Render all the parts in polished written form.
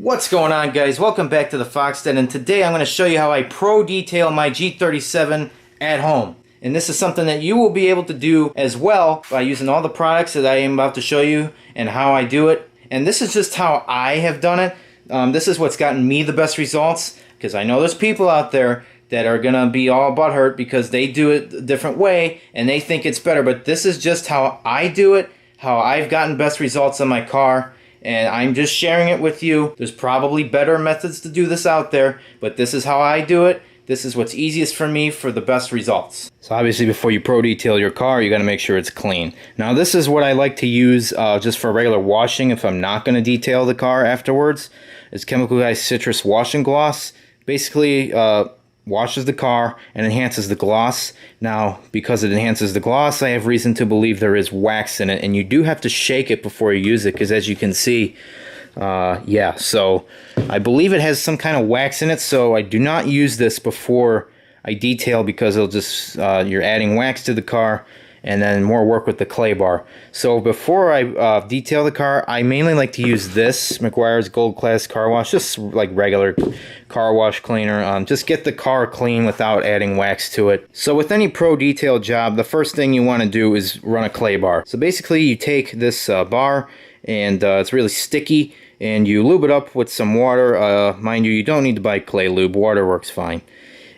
What's going on, guys? Welcome back to the Fox Den, and today I'm going to show you how I pro detail my G37 at home. And this is something that you will be able to do as well by using all the products that I am about to show you and how I do it. And this is just how I have done it. This is what's gotten me the best results, because I know there's people out there that are going to be all butthurt because they do it a different way and they think it's better. But this is just how I do it, how I've gotten best results on my car. And I'm just sharing it with you. There's probably better methods to do this out there, but this is how I do it. This is what's easiest for me for the best results. So obviously before you pro detail your car, you got to make sure it's clean. Now this is what I like to use just for regular washing if I'm not going to detail the car afterwards. It's Chemical Guys Citrus Washing Gloss. Basically washes the car and enhances the gloss. Now, because it enhances the gloss, I have reason to believe there is wax in it, and you do have to shake it before you use it, because as you can see, yeah, so I believe it has some kind of wax in it, so I do not use this before I detail, because it'll just, you're adding wax to the car, and then more work with the clay bar. So before I detail the car, I mainly like to use this Meguiar's Gold Class Car Wash, just like regular car wash cleaner. Just get the car clean without adding wax to it. So with any pro detail job, the first thing you want to do is run a clay bar. So basically you take this bar, and it's really sticky, and you lube it up with some water. Mind you, you don't need to buy clay lube. Water works fine.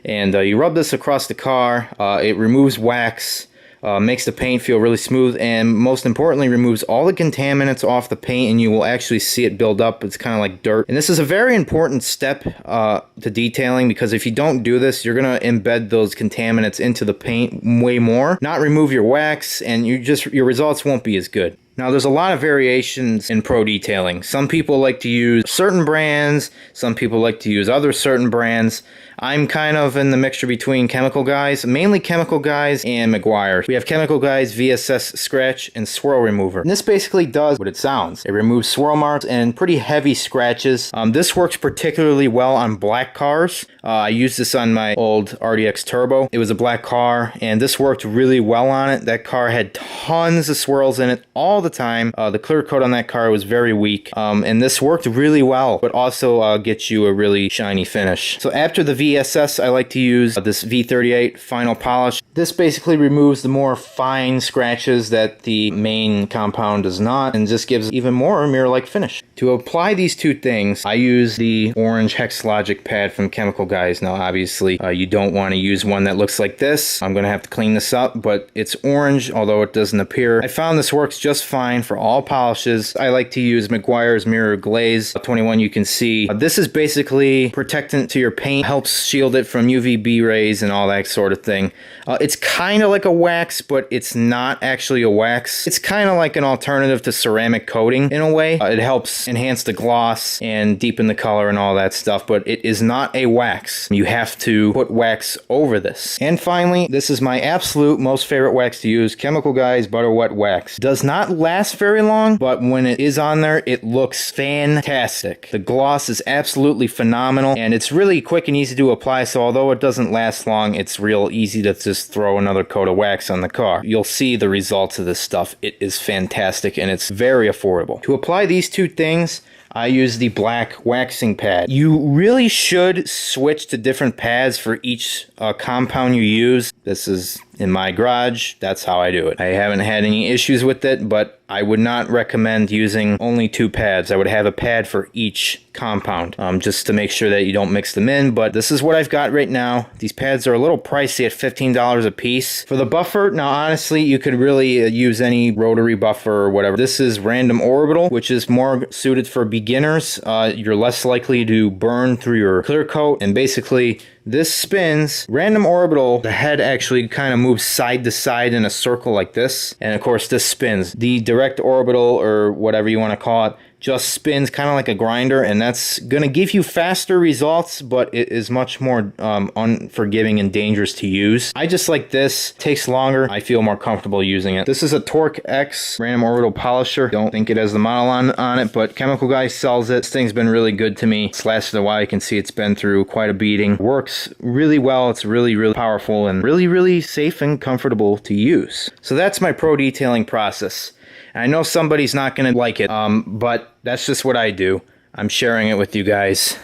And you rub this across the car. It removes wax. Makes the paint feel really smooth, and most importantly removes all the contaminants off the paint, and you will actually see it build up. It's kind of like dirt. And this is a very important step to detailing, because if you don't do this, you're going to embed those contaminants into the paint way more, not remove your wax, and your results won't be as good. Now, there's a lot of variations in pro detailing. Some people like to use certain brands, some people like to use other certain brands. I'm kind of in the mixture between Chemical Guys, mainly Chemical Guys, and Meguiar. We have Chemical Guys VSS Scratch and Swirl Remover. And this basically does what it sounds. It removes swirl marks and pretty heavy scratches. This works particularly well on black cars. I used this on my old RDX Turbo. It was a black car, and this worked really well on it. That car had tons of swirls in it all the time. The clear coat on that car was very weak, and this worked really well, but also gets you a really shiny finish. So after the VSS, I like to use this V38 Final Polish. This basically removes the more fine scratches that the main compound does not, and just gives even more mirror-like finish. To apply these two things, I use the orange Hex Logic pad from Chemical Guys. Now obviously you don't want to use one that looks like this. I'm going to have to clean this up, but it's orange, although it doesn't appear. I found this works just fine for all polishes. I like to use Meguiar's Mirror Glaze 21. You can see this is basically protectant to your paint, helps shield it from UVB rays and all that sort of thing. It's kind of like a wax, but it's not actually a wax. It's kind of like an alternative to ceramic coating in a way. It helps enhance the gloss and deepen the color and all that stuff, but it is not a wax. You have to put wax over this. And finally, this is my absolute most favorite wax to use, Chemical Guys Butter Wet Wax. Does not last very long, but when it is on there, it looks fantastic. The gloss is absolutely phenomenal, and it's really quick and easy to apply, so although it doesn't last long, it's real easy to just throw another coat of wax on the car. You'll see the results of this stuff. It is fantastic, and it's very affordable. To apply these two things, I use the black waxing pad. You really should switch to different pads for each compound you use. This is in my garage, that's how I do it. I haven't had any issues with it, but I would not recommend using only 2 pads. I would have a pad for each compound, just to make sure that you don't mix them in. But this is what I've got right now. These pads are a little pricey at $15 a piece. For the buffer, now honestly, you could really use any rotary buffer or whatever. This is random orbital, which is more suited for beginners. You're less likely to burn through your clear coat, and basically this spins. Random orbital, the head actually kind of moves side to side in a circle like this, and of course this spins. The direct orbital, or whatever you want to call it, just spins kind of like a grinder, and that's going to give you faster results, but it is much more unforgiving and dangerous to use. I just like this. Takes longer. I feel more comfortable using it. This is a Torque X random orbital polisher. Don't think it has the model on it, but Chemical Guy sells it. This thing's been really good to me. It's lasted a while. You can see it's been through quite a beating. Works really well. It's really, really powerful and really, really safe and comfortable to use. So that's my pro detailing process. I know somebody's not going to like it, but that's just what I do. I'm sharing it with you guys.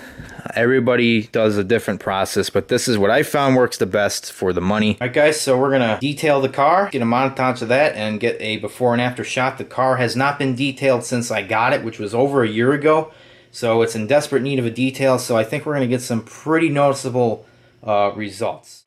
Everybody does a different process, but this is what I found works the best for the money. Alright guys, so we're going to detail the car, get a montage of that, and get a before and after shot. The car has not been detailed since I got it, which was over a year ago. So it's in desperate need of a detail, so I think we're going to get some pretty noticeable results.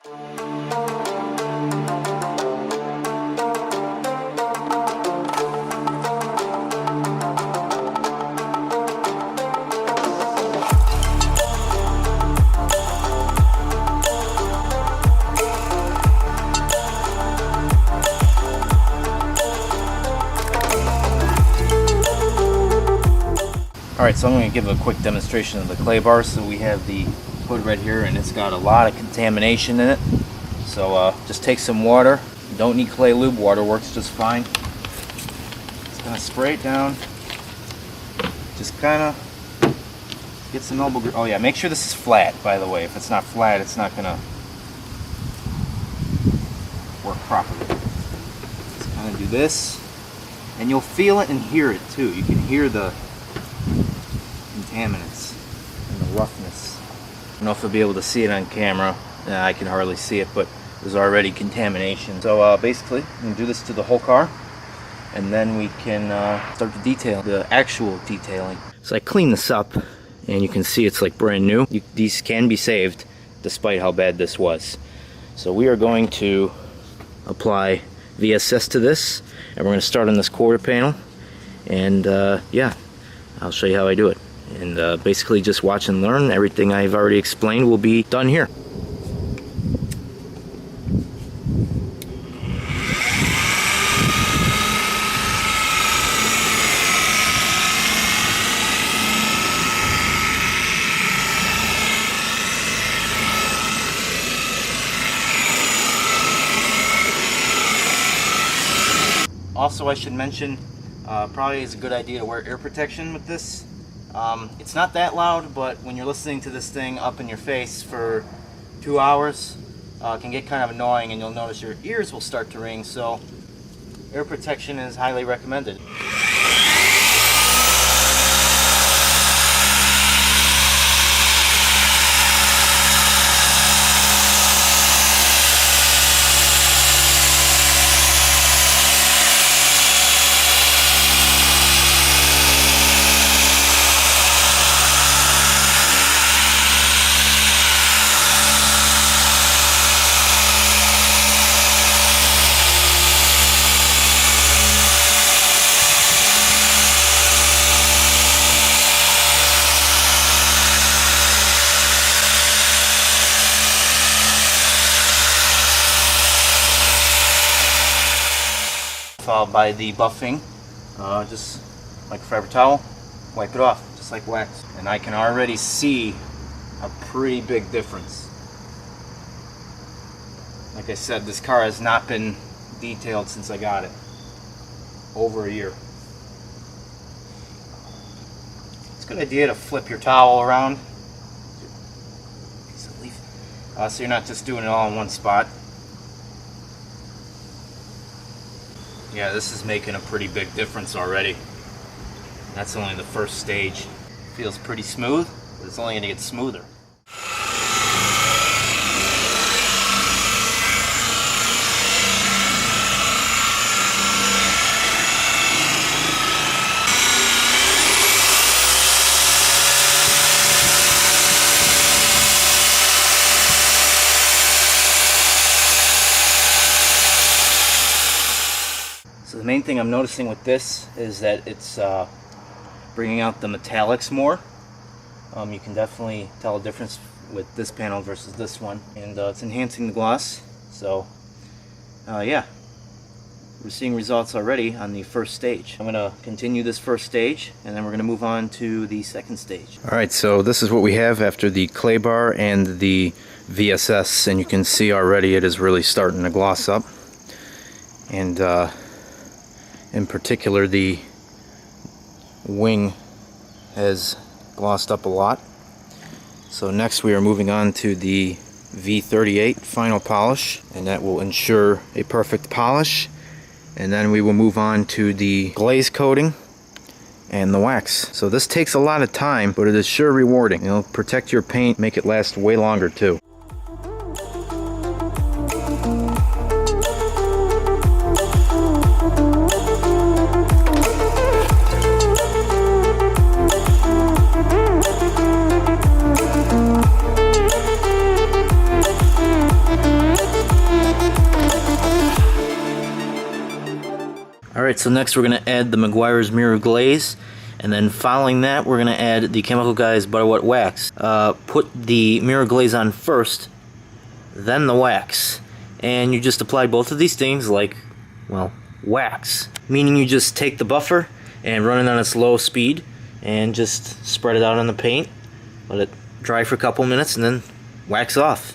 Alright, so I'm going to give a quick demonstration of the clay bar. So we have the hood right here, and it's got a lot of contamination in it. So just take some water. You don't need clay lube. Water works just fine. Just going to spray it down. Just kind of get some elbow grease. Oh yeah, make sure this is flat, by the way. If it's not flat, it's not going to work properly. Just kind of do this. And you'll feel it and hear it too. You can hear the contaminants and the roughness. I don't know if you'll be able to see it on camera. I can hardly see it, but there's already contamination. So basically, I'm going to do this to the whole car, and then we can start to detail, the actual detailing. So I clean this up, and you can see it's like brand new. These can be saved, despite how bad this was. So we are going to apply VSS to this, and we're going to start on this quarter panel, and yeah, I'll show you how I do it. And basically just watch and learn. Everything I've already explained will be done here. Also, I should mention, probably is a good idea to wear ear protection with this. It's not that loud, but when you're listening to this thing up in your face for 2 hours, it can get kind of annoying, and you'll notice your ears will start to ring, so ear protection is highly recommended. Followed by the buffing, just like a forever towel, wipe it off just like wax, and I can already see a pretty big difference. Like I said, this car has not been detailed since I got it, over a year. It's a good idea to flip your towel around so you're not just doing it all in one spot. Yeah, this is making a pretty big difference already. That's only the first stage. Feels pretty smooth, but it's only going to get smoother. thing I'm noticing with this is that it's bringing out the metallics more. You can definitely tell a difference with this panel versus this one, and it's enhancing the gloss. So yeah, we're seeing results already on the first stage. I'm going to continue this first stage, and then we're going to move on to the second stage. Alright, so this is what we have after the clay bar and the VSS, and you can see already it is really starting to gloss up. And in particular, the wing has glossed up a lot. So next we are moving on to the V38 Final Polish, and that will ensure a perfect polish. And then we will move on to the glaze coating and the wax. So this takes a lot of time, but it is sure rewarding. It'll protect your paint, make it last way longer too. Alright, so next we're going to add the Meguiar's Mirror Glaze, and then following that we're going to add the Chemical Guys Butter Wet Wax. Put the Mirror Glaze on first, then the wax, and you just apply both of these things like, well, wax. Meaning you just take the buffer and run it on its low speed and just spread it out on the paint, let it dry for a couple minutes, and then wax off.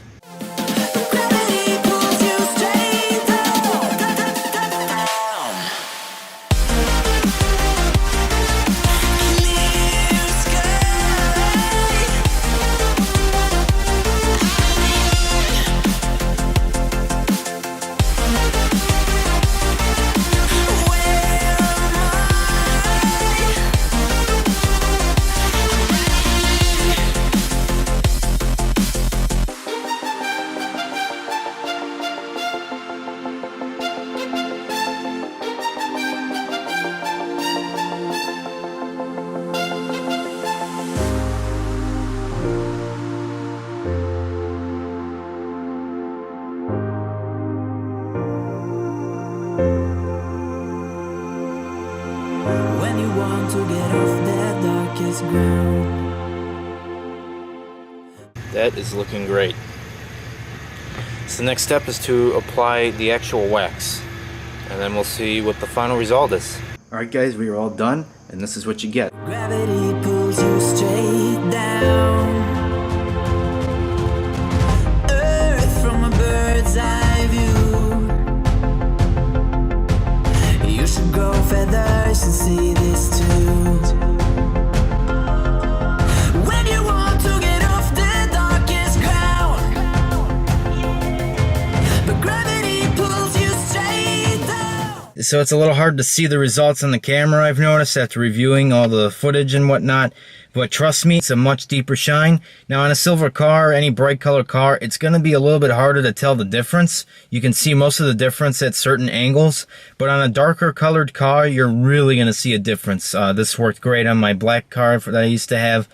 When you want to get off that darkest ground. That is looking great. So the next step is to apply the actual wax, and then we'll see what the final result is. Alright guys, we are all done, and this is what you get. Gravity pulls you straight down. Earth from a bird's eye view. You should grow feathers and see this too. When you want to get off the darkest ground, but gravity pulls you straight down. So it's a little hard to see the results on the camera, I've noticed, after reviewing all the footage and whatnot. But trust me, it's a much deeper shine. Now on a silver car, any bright color car, it's going to be a little bit harder to tell the difference. You can see most of the difference at certain angles. But on a darker colored car, you're really going to see a difference. This worked great on my black car that I used to have.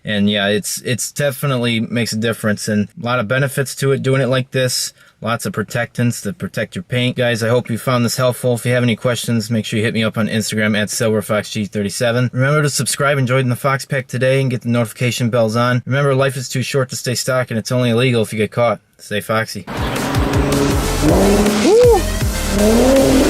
And yeah, it's definitely makes a difference, and a lot of benefits to it doing it like this. Lots of protectants to protect your paint. Guys, I hope you found this helpful. If you have any questions, make sure you hit me up on Instagram at SilverFoxG37. Remember to subscribe and join the Fox Pack today and get the notification bells on. Remember, life is too short to stay stock, and it's only illegal if you get caught. Stay foxy. Woo!